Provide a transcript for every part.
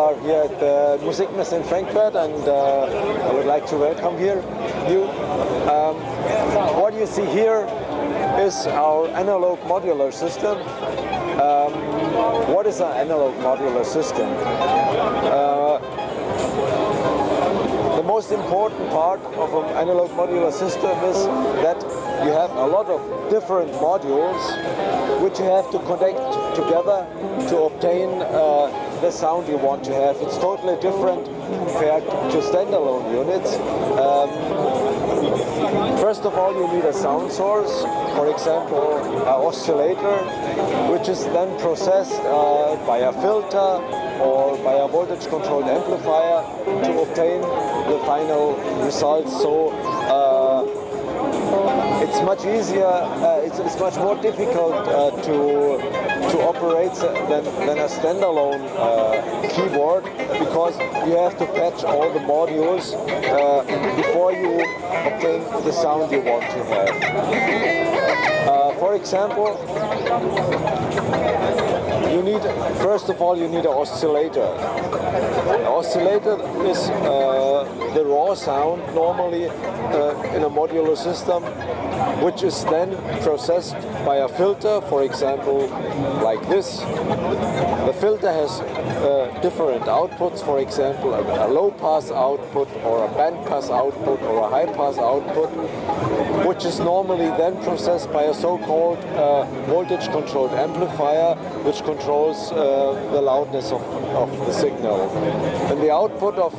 are here at the Musikmesse in Frankfurt, and I would like to welcome you. What you see here is our analog modular system. What is an analog modular system? The most important part of an analog modular system is that you have a lot of different modules which you have to connect together to obtain the sound you want to have. It's totally different compared to standalone units. First of all, you need a sound source, for example, an oscillator, which is then processed by a filter or by a voltage controlled amplifier to obtain the final results. So it's much easier, it's much more difficult to operate than a standalone keyboard, because you have to patch all the modules before you obtain the sound you want to have. For example, first of all, you need an oscillator. An oscillator is the raw sound normally in a modular system, which is then processed by a filter, for example, like this. The filter has different outputs, for example, a low pass output or a band pass output or a high pass output, which is normally then processed by a so-called voltage controlled amplifier, which controls the loudness of the signal. And the output of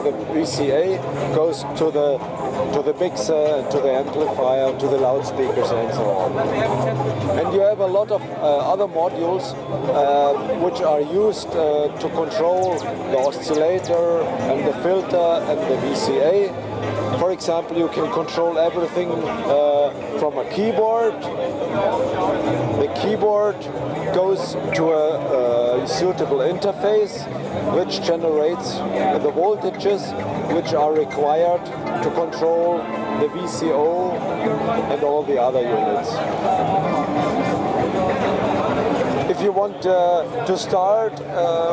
the VCA goes to the mixer, to the amplifier, to the loudspeakers, and so on. And you have a lot of other modules which are used to control the oscillator and the filter and the VCA. For example, you can control everything from a keyboard. The keyboard goes to a suitable interface which generates the voltages which are required to control the VCO and all the other units. If you want to start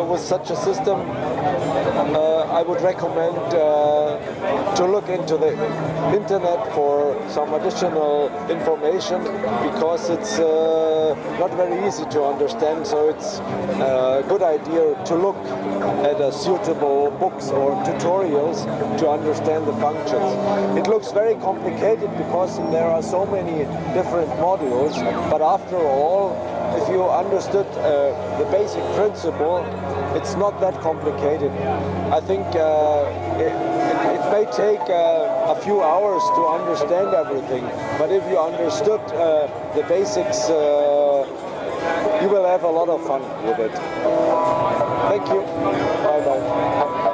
with such a system, I would recommend to look into the internet for some additional information, because it's not very easy to understand, so it's a good idea to look at suitable books or tutorials to understand the functions. It looks very complicated because there are so many different modules, but after all, if you understood the basic principle, it's not that complicated. I think it may take a few hours to understand everything, but if you understood the basics, you will have a lot of fun with it. Thank you. Bye-bye.